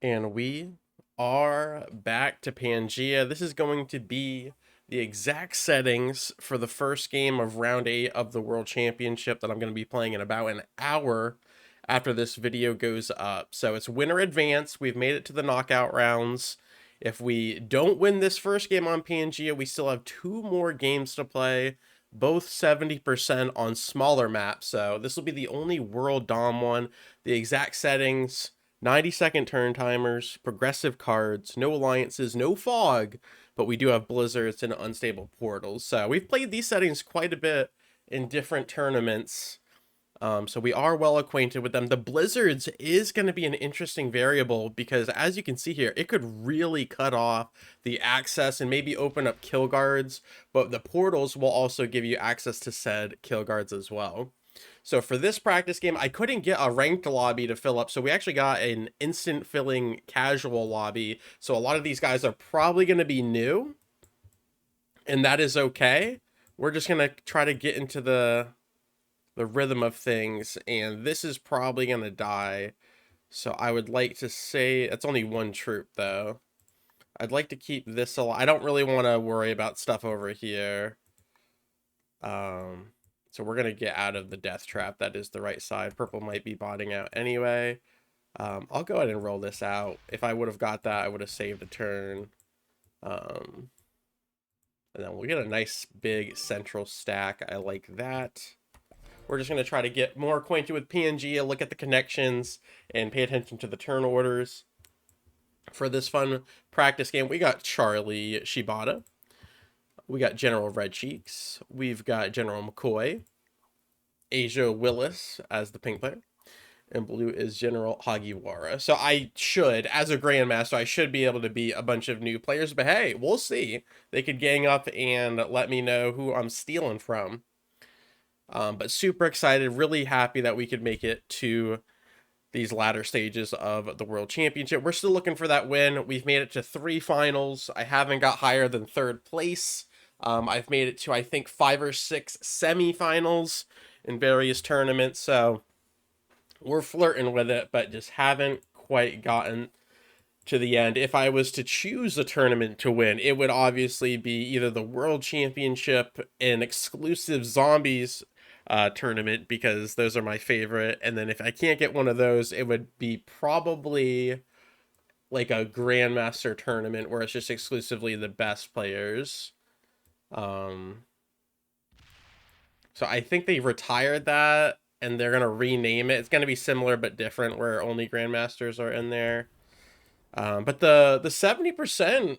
And we are back to Pangea. This is going to be the exact settings for the first game of round 8 of the World Championship that I'm going to be playing in about an hour after this video goes up. So it's winner advance. We've made it to the knockout rounds. If we don't win this first game on Pangea, we still have 2 more games to play, both 70% on smaller maps. So this will be the only World Dom one. The exact settings: 90-second turn timers, progressive cards, no alliances, no fog, but we do have blizzards and unstable portals. So we've played these settings quite a bit in different tournaments. So we are well acquainted with them. The blizzards is going to be an interesting variable because, as you can see here, it could really cut off the access and maybe open up kill guards, but the portals will also give you access to said kill guards as well. So for this practice game, I couldn't get a ranked lobby to fill up, so we actually got an instant filling casual lobby. So a lot of these guys are probably going to be new, and that is okay. We're just going to try to get into the rhythm of things, and this is probably going to die. So I would like to say, it's only one troop though. I'd like to keep this alive. I don't really want to worry about stuff over here. So we're going to get out of the death trap. That is the right side. Purple might be botting out anyway. I'll go ahead and roll this out. If I would have got that, I would have saved a turn. And then we'll get a nice big central stack. I like that. We're just going to try to get more acquainted with PNG, look at the connections, and pay attention to the turn orders. For this fun practice game, we got Charlie Shibata. We got General Red Cheeks. We've got General McCoy. Asia Willis as the pink player. And blue is General Hagiwara. So I should, as a Grandmaster, I should be able to beat a bunch of new players. But hey, we'll see. They could gang up and let me know who I'm stealing from. But super excited, really happy that we could make it to these latter stages of the World Championship. We're still looking for that win. We've made it to 3 finals. I haven't got higher than 3rd place. I've made it to, I think, 5 or 6 semifinals in various tournaments. So we're flirting with it, but just haven't quite gotten to the end. If I was to choose a tournament to win, it would obviously be either the World Championship, an exclusive Zombies tournament, because those are my favorite. And then if I can't get one of those, it would be probably like a Grandmaster tournament where it's just exclusively the best players. So I think they retired that and they're going to rename it. It's going to be similar but different where only Grandmasters are in there. But the 70%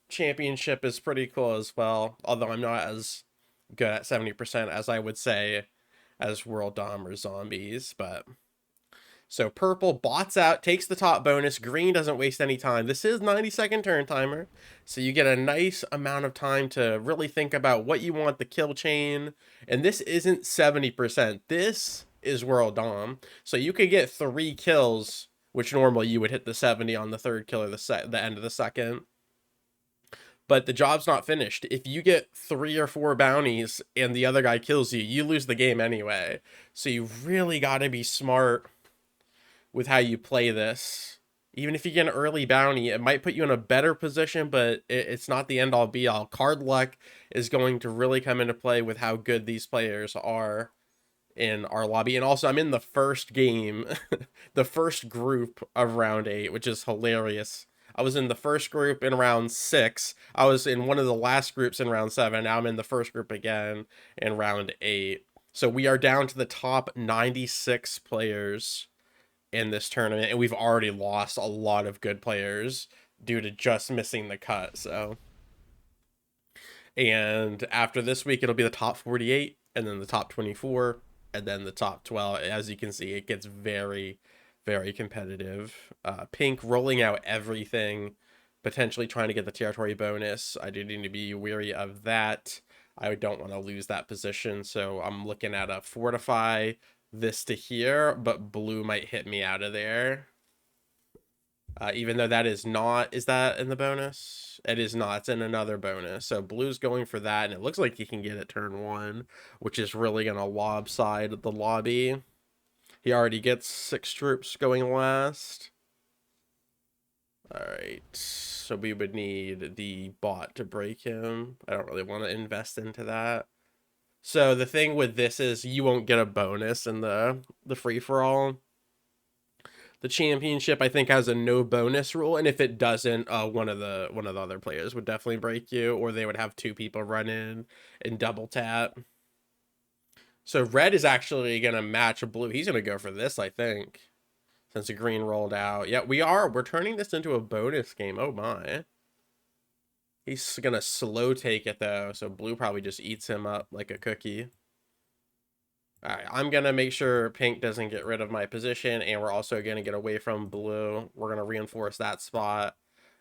championship is pretty cool as well, although I'm not as good at 70% as I would say as World Dom or Zombies. But so purple bots out, takes the top bonus. Green doesn't waste any time. This is 90-second turn timer, so you get a nice amount of time to really think about what you want the kill chain. And this isn't 70%. This is World Dom, so you could get 3 kills, which normally you would hit the 70 on the 3rd kill or the end of the 2nd. But the job's not finished. If you get 3 or 4 bounties and the other guy kills you, you lose the game anyway. So you really got to be smart with how you play this. Even if you get an early bounty, it might put you in a better position, but it's not the end-all be-all. Card luck is going to really come into play with how good these players are in our lobby. And also, I'm in the first game, the first group of round 8, which is hilarious. I was in the first group in round 6. I was in one of the last groups in round 7. Now I'm in the first group again in round 8. So we are down to the top 96 players in this tournament, and we've already lost a lot of good players due to just missing the cut. So, and after this week, it'll be the top 48, and then the top 24, and then the top 12. As you can see, it gets very, very competitive. Pink rolling out everything, potentially trying to get the territory bonus. I do need to be wary of that. I don't want to lose that position, so I'm looking at a fortify this to here, but blue might hit me out of there. Even though that is not, is that in the bonus? It is not, it's in another bonus. So blue's going for that, and it looks like he can get it turn 1, which is really going to lopside the lobby. He already gets 6 troops going last. All right, so we would need the bot to break him. I don't really want to invest into that. So the thing with this is you won't get a bonus in the free for all. The championship I think has a no bonus rule, and if it doesn't, one of the other players would definitely break you, or they would have two people run in and double tap. So red is actually gonna match blue. He's gonna go for this, I think, since the green rolled out. Yeah, we're turning this into a bonus game. Oh my. He's gonna slow take it though, so blue probably just eats him up like a cookie. Alright, I'm gonna make sure pink doesn't get rid of my position, and we're also gonna get away from blue. We're gonna reinforce that spot,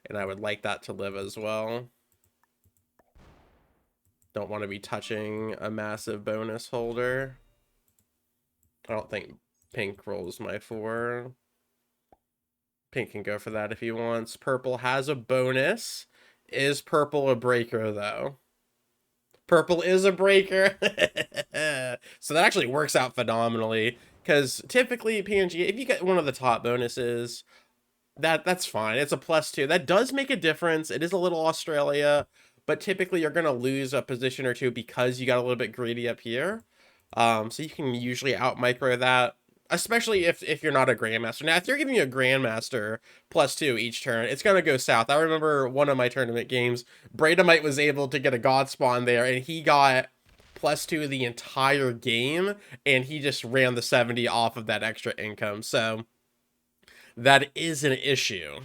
and I would like that to live as well. Don't want to be touching a massive bonus holder. I don't think pink rolls my 4. Pink can go for that if he wants. Purple has a bonus. Is purple a breaker, though? Purple is a breaker. So that actually works out phenomenally. Because typically, PNG, if you get one of the top bonuses, that's fine. It's a +2. That does make a difference. It is a little Australia, but typically you're going to lose a position or two because you got a little bit greedy up here. So you can usually out micro that, especially if you're not a grandmaster. Now, if you're giving you a grandmaster +2 each turn, it's going to go south. I remember one of my tournament games, Bradamite was able to get a god spawn there, and he got +2 the entire game, and he just ran the 70 off of that extra income. So that is an issue.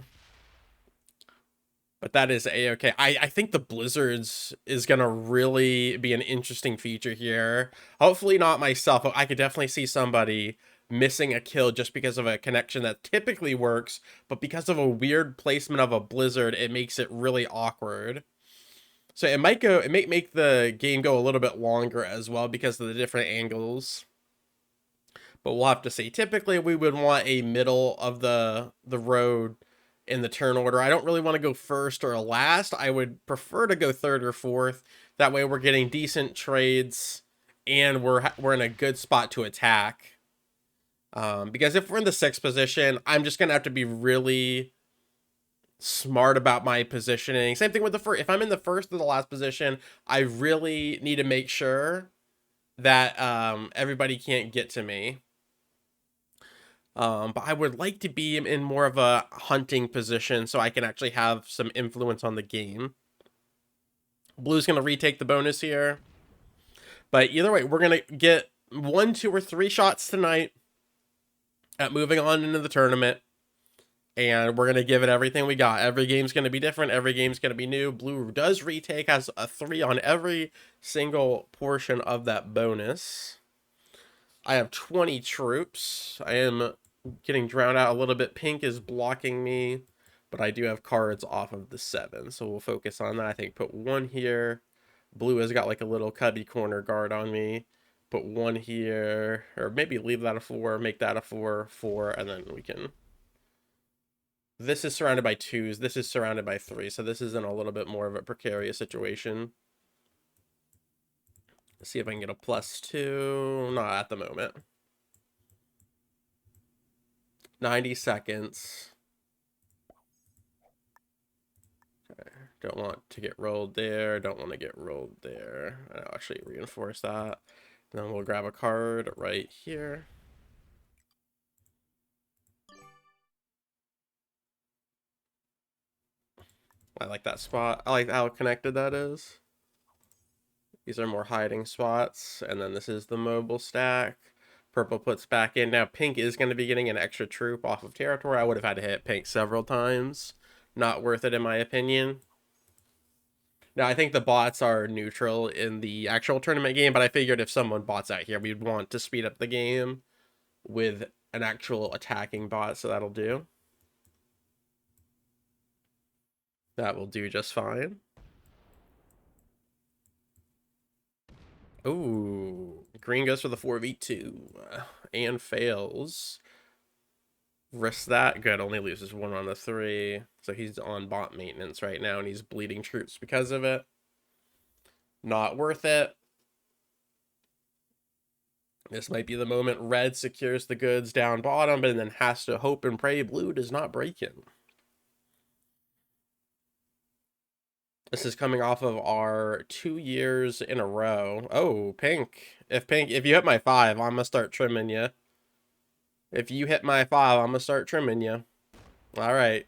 But that is a-okay. I think the blizzards is going to really be an interesting feature here. Hopefully not myself. I could definitely see somebody missing a kill just because of a connection that typically works, but because of a weird placement of a blizzard, it makes it really awkward. So it might make the game go a little bit longer as well because of the different angles. But we'll have to see. Typically, we would want a middle of the road in the turn order. I don't really want to go first or last. I would prefer to go third or fourth. That way we're getting decent trades and we're in a good spot to attack. Because if we're in the 6th position, I'm just going to have to be really smart about my positioning. Same thing with the first. If I'm in the first or the last position, I really need to make sure that everybody can't get to me. But I would like to be in more of a hunting position so I can actually have some influence on the game. Blue's going to retake the bonus here. But either way, we're going to get 1, 2, or 3 shots tonight at moving on into the tournament. And we're going to give it everything we got. Every game's going to be different. Every game's going to be new. Blue does retake, has a 3 on every single portion of that bonus. I have 20 troops. I am getting drowned out a little bit. Pink is blocking me, but I do have cards off of the 7, so we'll focus on that. I think put 1 here. Blue has got like a little cubby corner guard on me. Put 1 here, or maybe leave that a 4, make that a 4, 4, and then we can... This is surrounded by 2s. This is surrounded by 3, so this is in a little bit more of a precarious situation. Let's see if I can get a +2. Not at the moment. 90 seconds. Okay. Don't want to get rolled there. Don't want to get rolled there. I'll actually reinforce that. And then we'll grab a card right here. I like that spot. I like how connected that is. These are more hiding spots. And then this is the mobile stack. Purple puts back in. Now pink is going to be getting an extra troop off of territory. I would have had to hit pink several times. Not worth it in my opinion. Now, I think the bots are neutral in the actual tournament game, but I figured if someone bots out here, we'd want to speed up the game with an actual attacking bot, so that'll do. That will do just fine. Ooh, green goes for the 4v2 and fails. Risk that. Good, only loses 1 on the 3. So he's on bot maintenance right now, and he's bleeding troops because of it. Not worth it. This might be the moment red secures the goods down bottom, but then has to hope and pray blue does not break him. This is coming off of our 2 years in a row. Oh, Pink. If you hit my 5, I'm gonna start trimming you. If you hit my 5, I'm gonna start trimming you. All right.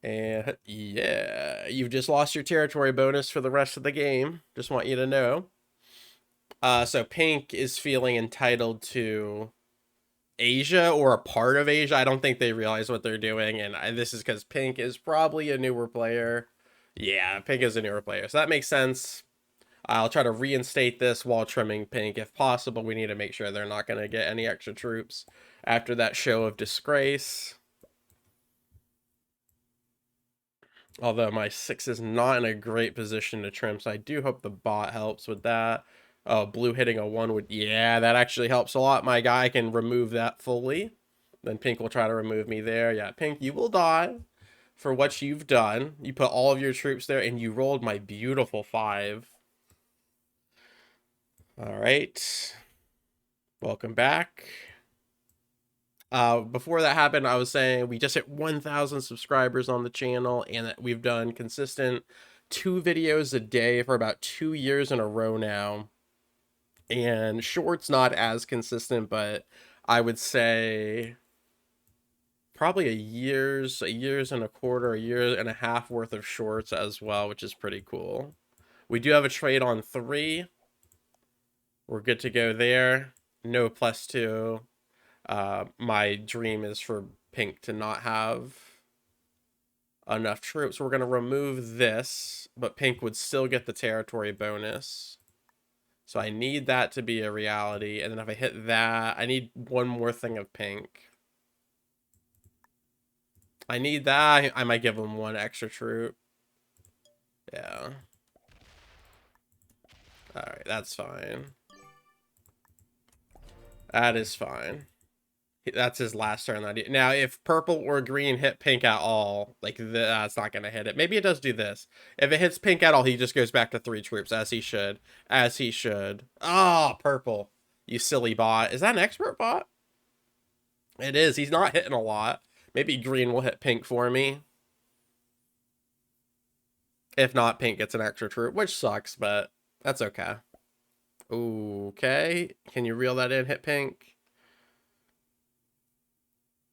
And yeah, you've just lost your territory bonus for the rest of the game. Just want you to know. So Pink is feeling entitled to Asia or a part of Asia. I don't think they realize what they're doing, and this is because Pink is probably a newer player. Yeah, Pink is a newer player, so that makes sense. I'll try to reinstate this while trimming Pink. If possible, we need to make sure they're not going to get any extra troops after that show of disgrace. Although my 6 is not in a great position to trim, so I do hope the bot helps with that. Oh, blue hitting a 1 would... Yeah, that actually helps a lot. My guy can remove that fully. Then Pink will try to remove me there. Yeah, Pink, you will die for what you've done. You put all of your troops there, and you rolled my beautiful 5. All right. Welcome back. Before that happened, I was saying we just hit 1,000 subscribers on the channel, and that we've done consistent 2 videos a day for about 2 years in a row now. And shorts not as consistent, but I would say probably a year's and a quarter, a year and a half worth of shorts as well, which is pretty cool. We do have a trade on 3. We're good to go there. No +2. My dream is for Pink to not have enough troops. We're going to remove this, but Pink would still get the territory bonus. So I need that to be a reality. And then if I hit that, I need one more thing of Pink. I need that. I might give him 1 extra troop. Yeah. Alright, that's fine. That is fine. That's his last turn. Now, if purple or green hit Pink at all, like, that's not going to hit it. Maybe it does do this. If it hits Pink at all, he just goes back to 3 troops, as he should. As he should. Oh, purple. You silly bot. Is that an expert bot? It is. He's not hitting a lot. Maybe green will hit Pink for me. If not, Pink gets an extra troop, which sucks, but that's okay. Okay. Can you reel that in? Hit Pink.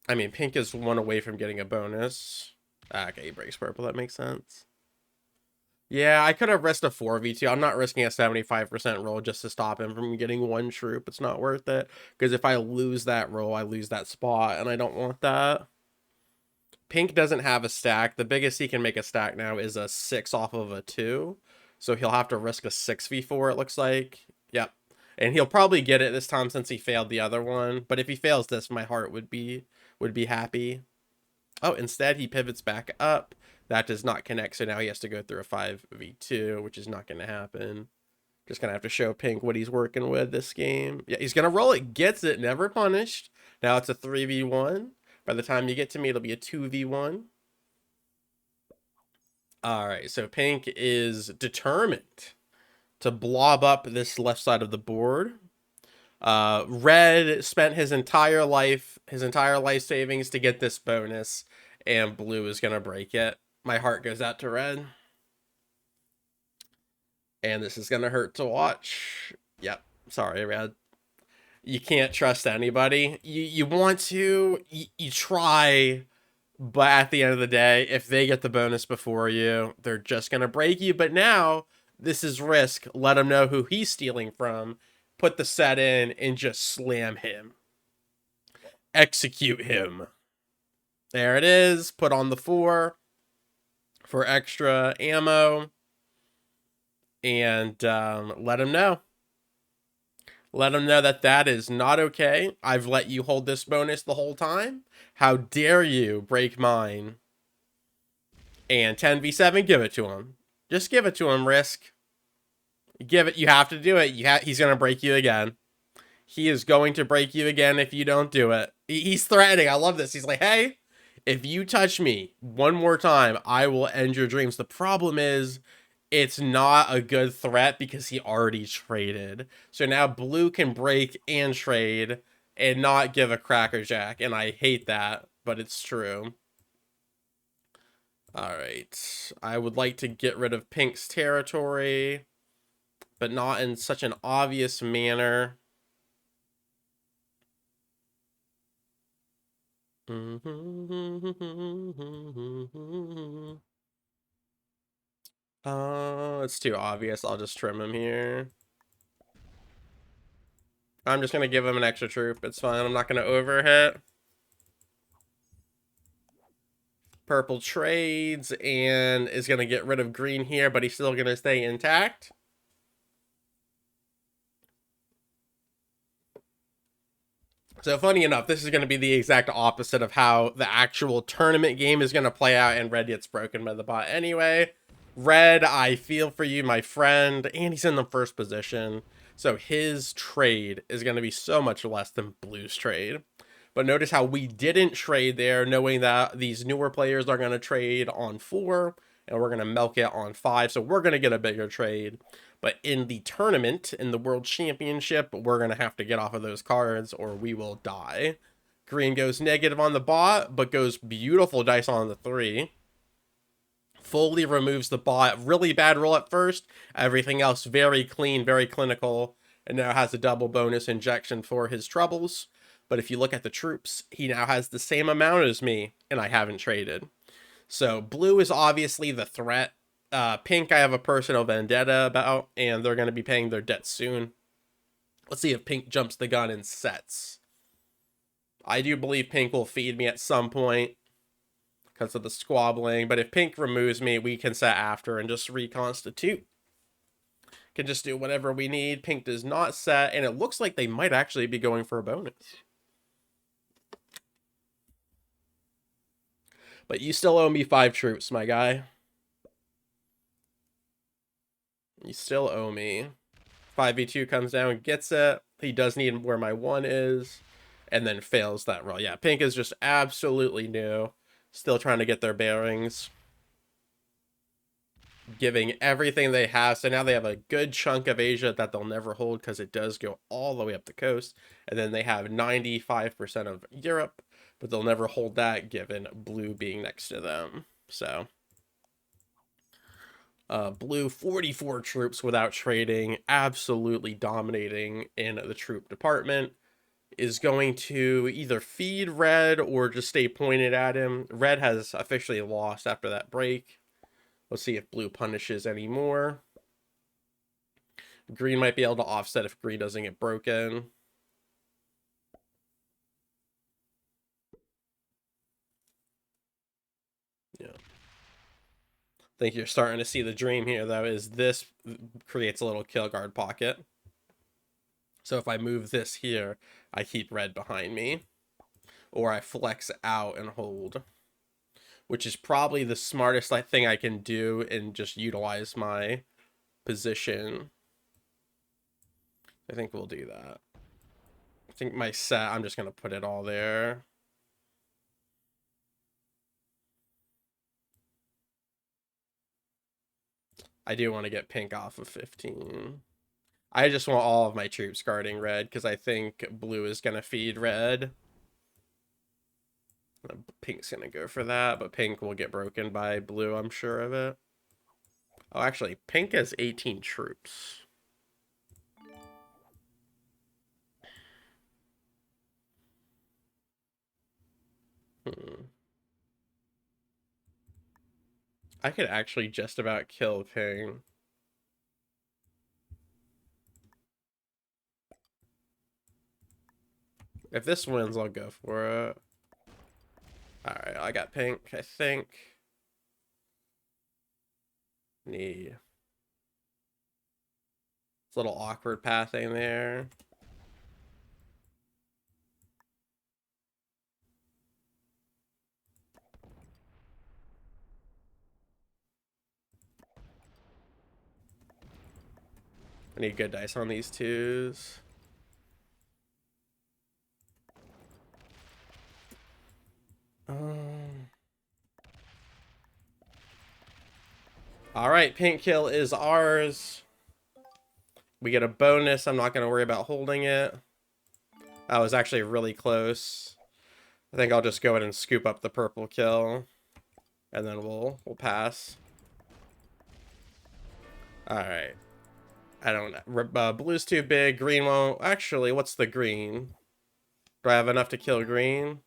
I mean, Pink is 1 away from getting a bonus. Okay, he breaks purple. That makes sense. Yeah, I could have risked a 4v2. I'm not risking a 75% roll just to stop him from getting 1 troop. It's not worth it. Because if I lose that roll, I lose that spot, and I don't want that. Pink doesn't have a stack. The biggest he can make a stack now is a 6 off of a 2. So he'll have to risk a 6v4, it looks like. Yep. And he'll probably get it this time since he failed the other one. But if he fails this, my heart would be happy. Oh, instead he pivots back up. That does not connect, so now he has to go through a 5v2, which is not going to happen. Just going to have to show Pink what he's working with this game. Yeah, he's going to roll it. Gets it. Never punished. Now it's a 3v1. By the time you get to me, it'll be a 2v1. All right, so Pink is determined to blob up this left side of the board. Red spent his entire life savings to get this bonus, and blue is going to break it. My heart goes out to red. And this is going to hurt to watch. Yep. Sorry, red. You can't trust anybody. You want to, you try, but at the end of the day, if they get the bonus before you, they're just going to break you. But now, this is risk. Let him know who he's stealing from. Put the set in and just slam him. Execute him. There it is. Put on the 4 for extra ammo. And let him know. Let him know that that is not okay. I've let you hold this bonus the whole time. How dare you break mine? And 10v7, give it to him. Just give it to him, Risk. Give it. You have to do it. He's going to break you again. He is going to break you again if you don't do it. He's threatening. I love this. He's like, hey, if you touch me one more time, I will end your dreams. The problem is, it's not a good threat because he already traded. So now blue can break and trade and not give a crackerjack. And I hate that, but it's true. All right. I would like to get rid of Pink's territory, but not in such an obvious manner. It's too obvious. I'll just trim him here. I'm just going to give him an extra troop. It's fine. I'm not going to overhit. Purple trades and is going to get rid of green here, but he's still going to stay intact. So funny enough, this is going to be the exact opposite of how the actual tournament game is going to play out, and red gets broken by the bot anyway. Red, I feel for you, my friend, and he's in the first position. So his trade is going to be so much less than blue's trade. But notice how we didn't trade there, knowing that these newer players are going to trade on 4, and we're going to milk it on 5. So we're going to get a bigger trade. But in the tournament, in the World Championship, we're going to have to get off of those cards or we will die. Green goes negative on the bot, but goes beautiful dice on the 3. Fully removes the bot. Really bad roll at first. Everything else very clean, very clinical. And now has a double bonus injection for his troubles. But if you look at the troops, he now has the same amount as me, and I haven't traded. So blue is obviously the threat. Pink, I have a personal vendetta about, and they're going to be paying their debt soon. Let's see if Pink jumps the gun and sets. I do believe Pink will feed me at some point because of the squabbling, but if Pink removes me, we can set after and just reconstitute. Can just do whatever we need. Pink does not set, and it looks like they might actually be going for a bonus. But you still owe me 5 troops, my guy. You still owe me. 5v2 comes down, gets it. He does need where my 1 is, and then fails that roll. Yeah, Pink is just absolutely new. Still trying to get their bearings. Giving everything they have. So now they have a good chunk of Asia that they'll never hold because it does go all the way up the coast. And then they have 95% of Europe, but they'll never hold that given blue being next to them. So blue 44 troops without trading, absolutely dominating in the troop department, is going to either feed red or just stay pointed at him. Red has officially lost after that break. Let's see if blue punishes anymore. Green might be able to offset if green doesn't get broken. Yeah. I think you're starting to see the dream here, though, is this creates a little kill guard pocket. So if I move this here, I keep red behind me. Or I flex out and hold. Which is probably the smartest thing I can do and just utilize my position. I think we'll do that. I think my set, I'm just going to put it all there. I do want to get pink off of 15. I just want all of my troops guarding red because I think blue is going to feed red. Pink's going to go for that, but pink will get broken by blue, I'm sure of it. Oh, actually, pink has 18 troops. I could actually just about kill king. If this wins, I'll go for it. Alright, I got pink, I think. Need. It's a little awkward pathing there. I need good dice on these 2s. Alright, pink kill is ours. We get a bonus. I'm not going to worry about holding it. That was actually really close. I think I'll just go ahead and scoop up the purple kill. and then we'll pass. All right. I don't know. Blue's too big. Green won't. Actually, what's the green? Do I have enough to kill green?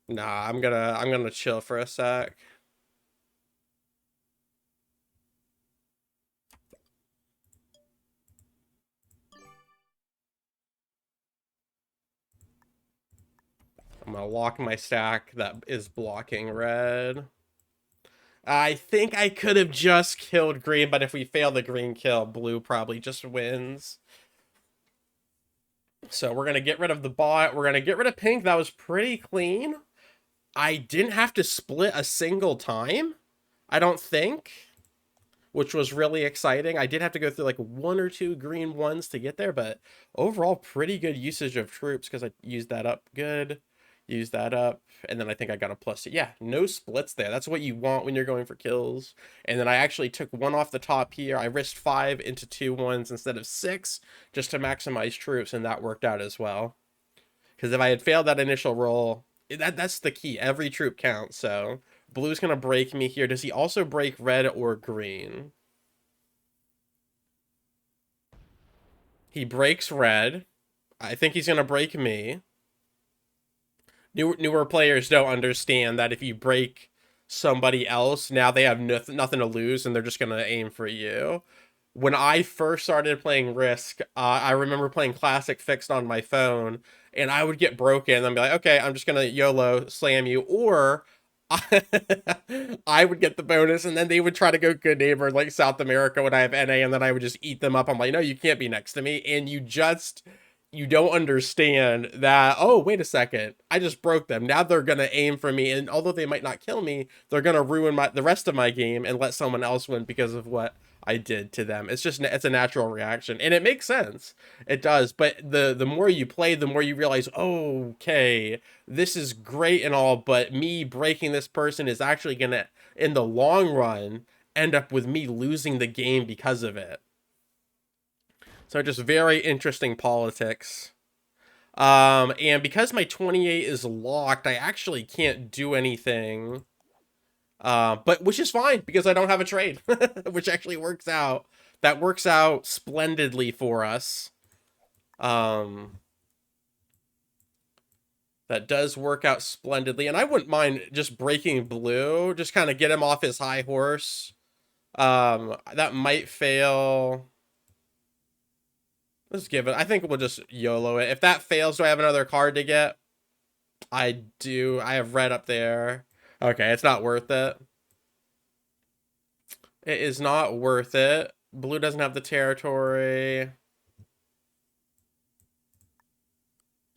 Nah, I'm gonna chill for a sec. I'm gonna lock my stack that is blocking red. I think I could have just killed green, but if we fail the green kill, blue probably just wins. So we're gonna get rid of the bot. We're gonna get rid of pink. That was pretty clean. I didn't have to split a single time, I don't think, which was really exciting. I did have to go through like 1 or 2 green ones to get there, but overall pretty good usage of troops because I used that up good. Use that up, and then I think I got a +2. Yeah, no splits there. That's what you want when you're going for kills. And then I actually took 1 off the top here. I risked 5 into 2 ones instead of 6 just to maximize troops, and that worked out as well. Because if I had failed that initial roll, that's the key. Every troop counts. So blue's gonna break me here. Does he also break red or green? He breaks red. I think he's gonna break me. Newer players don't understand that if you break somebody else, now they have nothing to lose and they're just gonna aim for you. When I first started playing Risk, I remember playing Classic Fixed on my phone, and I would get broken and I'd be like, okay, I'm just gonna YOLO slam you, or I would get the bonus, and then they would try to go good neighbor like South America when I have NA, and then I would just eat them up. I'm like, no, you can't be next to me, and you don't understand that, oh, wait a second, I just broke them. Now they're going to aim for me, and although they might not kill me, they're going to ruin the rest of my game and let someone else win because of what I did to them. It's a natural reaction, and it makes sense. It does, but the more you play, the more you realize, oh, okay, this is great and all, but me breaking this person is actually going to, in the long run, end up with me losing the game because of it. So just very interesting politics. And because my 28 is locked, I actually can't do anything. But which is fine because I don't have a trade, which actually works out. That works out splendidly for us. That does work out splendidly, and I wouldn't mind just breaking blue, just kind of get him off his high horse. That might fail. Let's give it. I think we'll just YOLO it. If that fails, do I have another card to get? I do. I have red up there. Okay, it's not worth it. It is not worth it. Blue doesn't have the territory.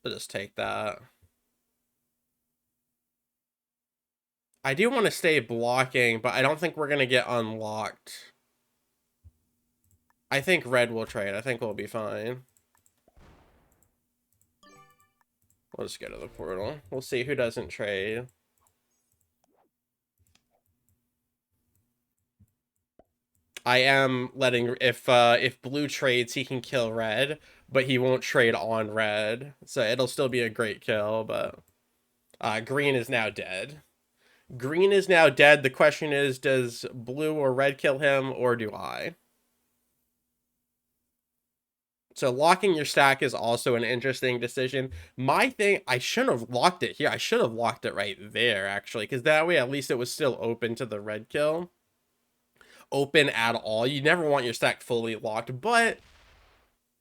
I'll just take that. I do want to stay blocking, but I don't think we're going to get unlocked. I think red will trade. I think we'll be fine. We'll just go to the portal. We'll see who doesn't trade. I am letting, if blue trades, he can kill red, but he won't trade on red. So it'll still be a great kill, but green is now dead. Green is now dead. The question is, does blue or red kill him, or do I? So locking your stack is also an interesting decision. My thing, I shouldn't have locked it here. I should have locked it right there, actually, because that way at least it was still open to the red kill. Open at all. You never want your stack fully locked, but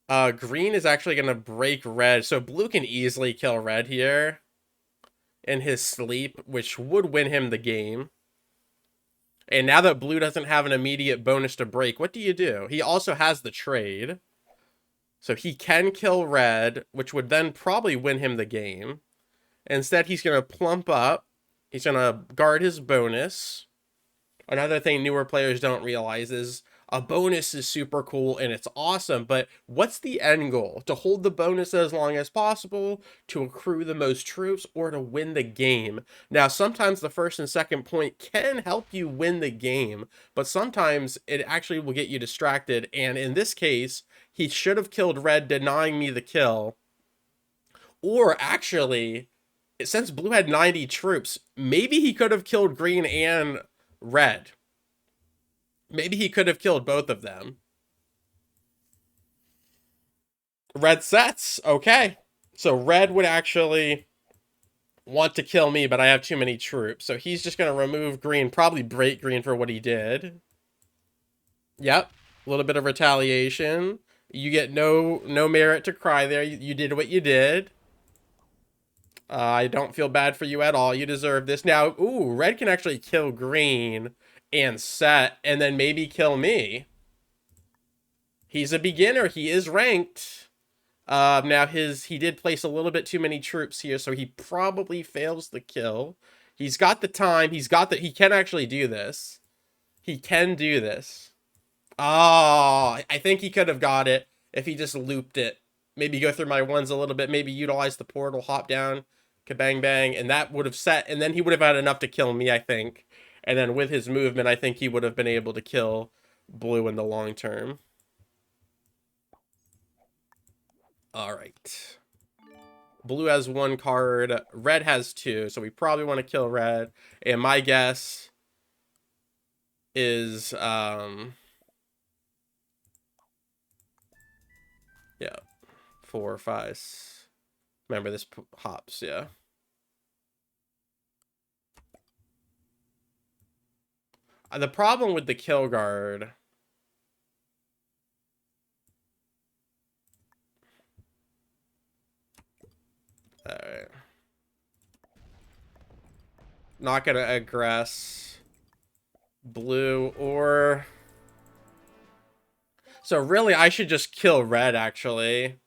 green is actually going to break red. So blue can easily kill red here in his sleep, which would win him the game. And now that blue doesn't have an immediate bonus to break, what do you do? He also has the trade. So he can kill red, which would then probably win him the game. Instead, he's going to plump up. He's going to guard his bonus. Another thing newer players don't realize is a bonus is super cool and it's awesome, but what's the end goal? To hold the bonus as long as possible, to accrue the most troops, or to win the game? Now, sometimes the first and second point can help you win the game, but sometimes it actually will get you distracted, and in this case, he should have killed red, denying me the kill. Or actually, since blue had 90 troops, maybe he could have killed green and red. Maybe he could have killed both of them. Red sets. Okay. So red would actually want to kill me, but I have too many troops. So he's just going to remove green, probably break green for what he did. Yep. A little bit of retaliation. You get no merit to cry there. You did what you did. I don't feel bad for you at all. You deserve this. Now, ooh, red can actually kill green and set, and then maybe kill me. He's a beginner. He is ranked. Now he did place a little bit too many troops here, so he probably fails the kill. He's got the time. He can actually do this. He can do this. Oh, I think he could have got it if he just looped it. Maybe go through my ones a little bit. Maybe utilize the portal, hop down, kabang bang, and that would have set. And then he would have had enough to kill me, I think. And then with his movement, I think he would have been able to kill blue in the long term. All right. Blue has 1 card. Red has 2, so we probably want to kill red. And my guess is, yeah, 4 or 5. Remember, this hops, yeah. The problem with the kill guard... Alright. Not gonna aggress blue or... So really, I should just kill red, actually.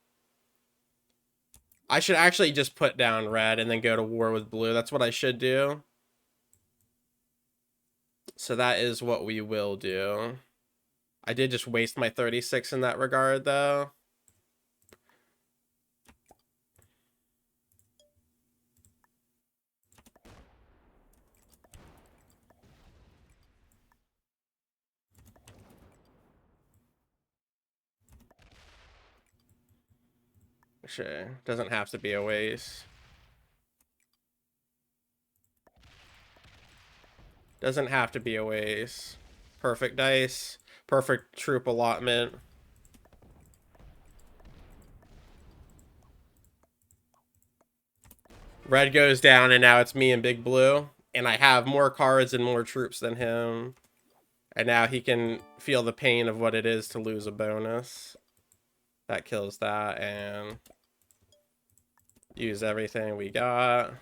I should actually just put down red and then go to war with blue. That's what I should do. So that is what we will do. I did just waste my 36 in that regard, though. Sure, doesn't have to be a waste. Doesn't have to be a waste. Perfect dice. Perfect troop allotment. Red goes down, and now it's me and Big Blue. And I have more cards and more troops than him. And now he can feel the pain of what it is to lose a bonus. That kills that, and... use everything we got.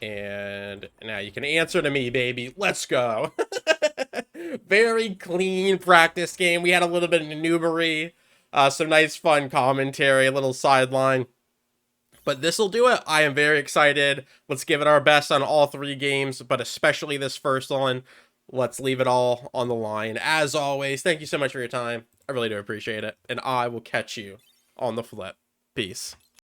And now you can answer to me, baby. Let's go. Very clean practice game. We had a little bit of noobery, some nice fun commentary, a little sideline. But this will do it. I am very excited. Let's give it our best on all 3 games, but especially this first one. Let's leave it all on the line. As always, thank you so much for your time. I really do appreciate it. And I will catch you on the flip. Peace.